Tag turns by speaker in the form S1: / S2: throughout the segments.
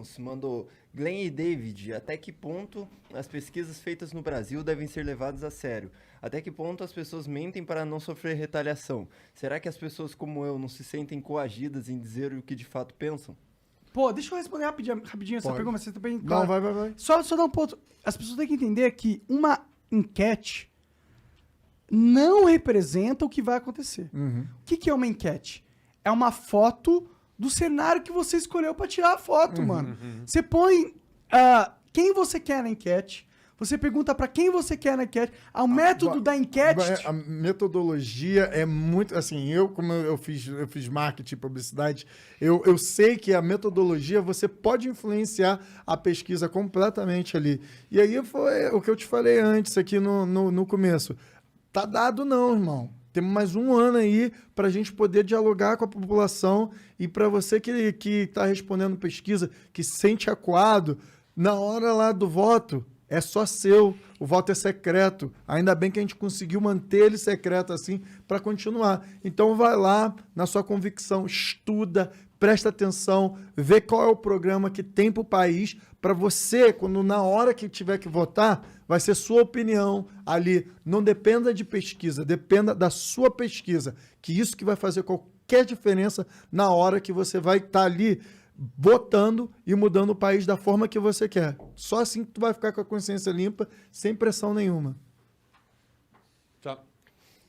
S1: Ramos mandou: Glenn e David, até que ponto as pesquisas feitas no Brasil devem ser levadas a sério? Até que ponto as pessoas mentem para não sofrer retaliação? Será que as pessoas como eu não se sentem coagidas em dizer o que de fato pensam?
S2: Pô, deixa eu responder rapidinho essa pergunta, você tá bem
S3: Não,
S2: claro.
S3: vai.
S2: Só dar um ponto. As pessoas têm que entender que uma enquete não representa o que vai acontecer. O que é uma enquete? É uma foto do cenário que você escolheu pra tirar a foto, mano. Você põe quem você quer na enquete, você pergunta pra quem você quer na enquete, o método da enquete...
S3: A metodologia é muito... Assim, como eu fiz marketing e publicidade, eu sei que a metodologia, você pode influenciar a pesquisa completamente ali. E aí foi o que eu te falei antes aqui no começo. Tá dado não, irmão. Temos mais um ano aí para a gente poder dialogar com a população e para você que está respondendo pesquisa, que se sente acuado, na hora lá do voto, é só seu, o voto é secreto. Ainda bem que a gente conseguiu manter ele secreto assim para continuar. Então vai lá na sua convicção, estuda, presta atenção, vê qual é o programa que tem para o país, para você, quando na hora que tiver que votar, vai ser sua opinião ali. Não dependa de pesquisa, dependa da sua pesquisa, que isso que vai fazer qualquer diferença na hora que você vai estar ali votando e mudando o país da forma que você quer. Só assim que tu vai ficar com a consciência limpa, sem pressão nenhuma.
S4: Tá.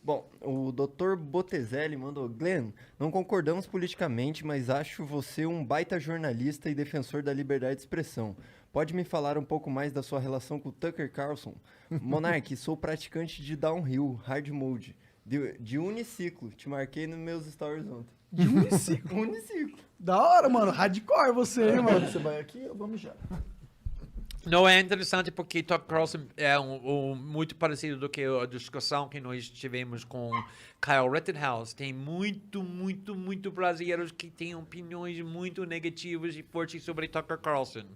S1: Bom, o Dr. Botezelli mandou: Glenn, não concordamos politicamente, mas acho você um baita jornalista e defensor da liberdade de expressão. Pode me falar um pouco mais da sua relação com o Tucker Carlson? Monark, sou praticante de downhill, hard mode, de uniciclo. Te marquei nos meus stories ontem.
S2: De uniciclo.
S1: Uniciclo.
S2: Da hora, mano. Hardcore você, hein, mano.
S3: Você vai aqui, vamos já.
S4: Não, é interessante porque Tucker Carlson é muito parecido do que a discussão que nós tivemos com Kyle Rittenhouse. Tem muito brasileiros que têm opiniões muito negativas e fortes sobre Tucker Carlson.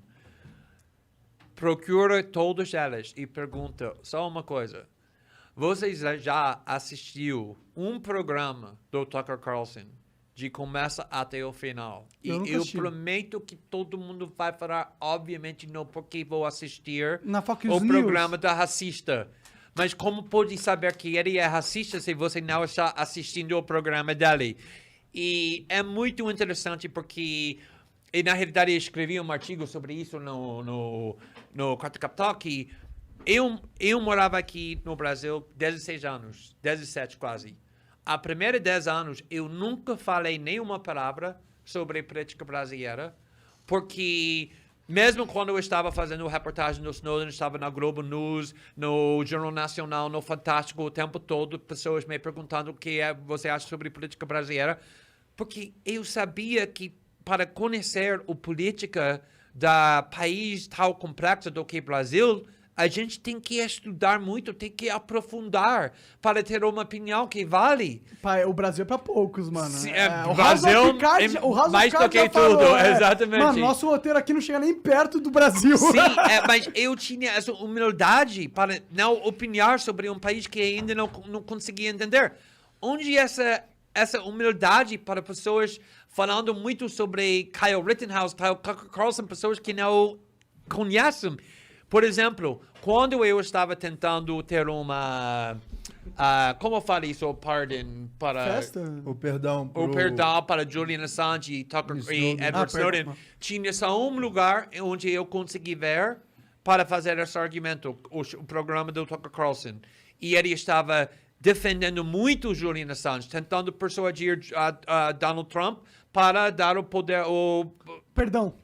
S4: Procura todas elas e pergunta só uma coisa. Vocês já assistiu um programa do Tucker Carlson de começo até o final? E eu prometo que todo mundo vai falar, obviamente não, porque vou assistir
S2: Na Fox
S4: o
S2: News.
S4: programa da racista. Mas como pode saber que ele é racista se você não está assistindo o programa dele? E é muito interessante porque, e na realidade eu escrevi um artigo sobre isso no Quarto Capital, que eu morava aqui no Brasil 16 anos, 17 quase. A primeira 10 anos, eu nunca falei nenhuma palavra sobre política brasileira, porque mesmo quando eu estava fazendo reportagem do Snowden, estava na Globo News, no Jornal Nacional, no Fantástico, o tempo todo, pessoas me perguntando o que você acha sobre política brasileira, porque eu sabia que para conhecer a política da país tão complexo do que o Brasil, a gente tem que estudar muito, tem que aprofundar para ter uma opinião que vale.
S2: Pai, o Brasil é pra poucos, mano.
S4: Sim,
S2: o
S4: Brasil
S2: House of Cards, o House
S4: mais
S2: of Cards
S4: do que
S2: já falou,
S4: tudo, exatamente.
S2: Mano, nosso roteiro aqui não chega nem perto do Brasil.
S4: Sim, mas eu tinha essa humildade para não opinar sobre um país que ainda não conseguia entender. Onde essa humildade para pessoas falando muito sobre Kyle Rittenhouse, Kyle Carlson, pessoas que não conhecem. Por exemplo, quando eu estava tentando ter uma... como eu falei isso? Pardon para...
S2: Festa?
S3: O perdão
S4: para Julian Assange e Edward Snowden. Tinha só um lugar onde eu consegui ver para fazer esse argumento, o programa do Tucker Carlson. E ele estava defendendo muito Julian Assange, tentando persuadir Donald Trump para dar o poder, perdão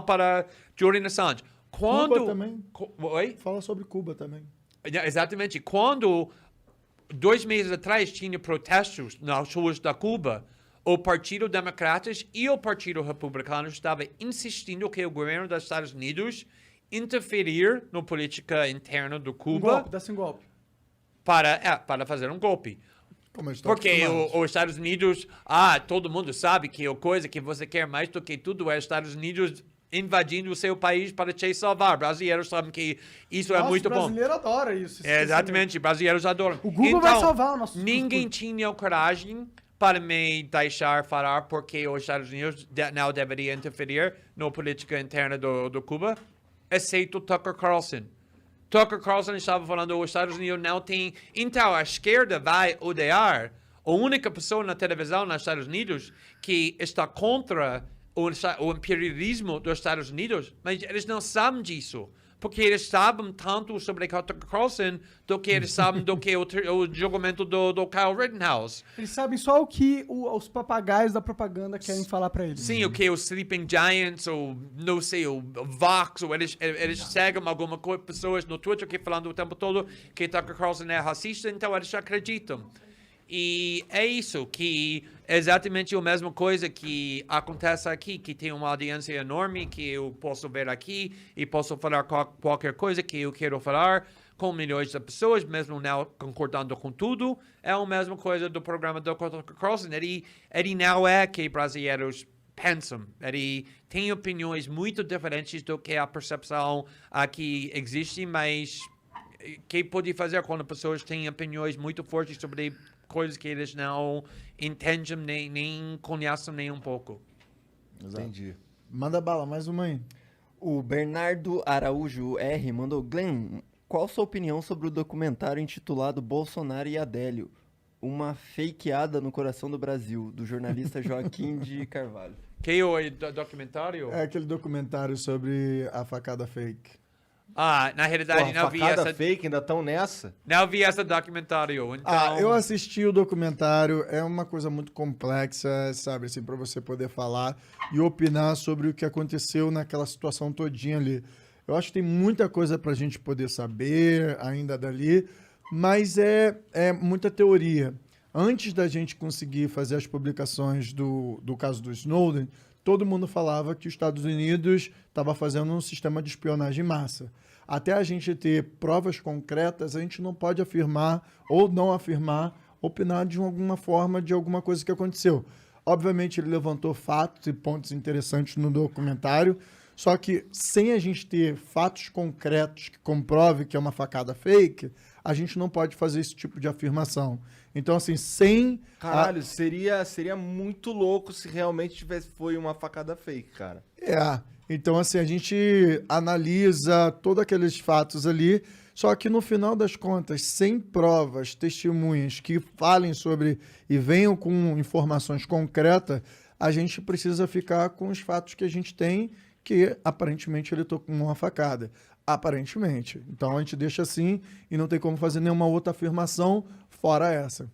S4: para Julian Assange.
S3: Cuba também.
S4: Oi?
S3: Fala sobre Cuba também.
S4: Exatamente. Quando, 2 meses atrás, tinha protestos nas ruas da Cuba, o Partido Democrata e o Partido Republicano estavam insistindo que o governo dos Estados Unidos interferir na política interna do Cuba.
S2: Dá-se um golpe.
S4: Para fazer um golpe. Porque os Estados Unidos, todo mundo sabe que a coisa que você quer mais do que tudo é os Estados Unidos invadindo o seu país para te salvar. Brasileiros sabem que isso é muito bom.
S2: Brasileiro adora isso.
S4: Exatamente, brasileiros adoram.
S2: O Google vai salvar o nosso...
S4: Ninguém tinha coragem para me deixar falar porque os Estados Unidos não deveriam interferir na política interna do Cuba, exceto Tucker Carlson. Tucker Carlson estava falando que os Estados Unidos não têm... Então, a esquerda vai odiar a única pessoa na televisão nos Estados Unidos que está contra o imperialismo dos Estados Unidos, mas eles não sabem disso. Porque eles sabem tanto sobre Tucker Carlson do que eles sabem do que o julgamento do Kyle Rittenhouse.
S2: Eles sabem só o que os papagaios da propaganda querem falar pra eles.
S4: Sim, o que os Sleeping Giants, ou não sei, o Vox, ou eles seguem algumas pessoas no Twitter que falando o tempo todo que Tucker Carlson é racista, então eles acreditam. E é isso, que é exatamente a mesma coisa que acontece aqui, que tem uma audiência enorme, que eu posso ver aqui e posso falar qualquer coisa que eu quero falar com milhões de pessoas, mesmo não concordando com tudo. É a mesma coisa do programa do Tucker Carlson. Ele não é que brasileiros pensam. Ele tem opiniões muito diferentes do que a percepção aqui existe, mas o que pode fazer quando pessoas têm opiniões muito fortes sobre coisas que eles não entendem nem conhecem nem um pouco.
S1: Entendi.
S3: Manda bala, mais uma aí.
S1: O Bernardo Araújo R mandou: Glenn, qual sua opinião sobre o documentário intitulado Bolsonaro e Adélio? Uma fakeada no coração do Brasil, do jornalista Joaquim de Carvalho.
S4: Que o documentário?
S3: É aquele documentário sobre a facada fake.
S4: Na realidade, não vi
S5: facada
S4: essa.
S5: fake, ainda estão nessa?
S4: Não vi esse documentário. Então...
S3: Eu assisti o documentário, é uma coisa muito complexa, sabe, assim, para você poder falar e opinar sobre o que aconteceu naquela situação todinha ali. Eu acho que tem muita coisa pra gente poder saber ainda dali, mas é muita teoria. Antes da gente conseguir fazer as publicações do caso do Snowden, todo mundo falava que os Estados Unidos estava fazendo um sistema de espionagem em massa. Até a gente ter provas concretas, a gente não pode afirmar ou não afirmar, opinar de alguma forma de alguma coisa que aconteceu. Obviamente, ele levantou fatos e pontos interessantes no documentário, só que sem a gente ter fatos concretos que comprovem que é uma facada fake, a gente não pode fazer esse tipo de afirmação. Então, assim, sem...
S5: Caralho, seria muito louco se realmente foi uma facada fake, cara.
S3: Então, assim, a gente analisa todos aqueles fatos ali, só que no final das contas, sem provas, testemunhas que falem sobre e venham com informações concretas, a gente precisa ficar com os fatos que a gente tem, que aparentemente ele tocou com uma facada. Aparentemente. Então a gente deixa assim e não tem como fazer nenhuma outra afirmação fora essa.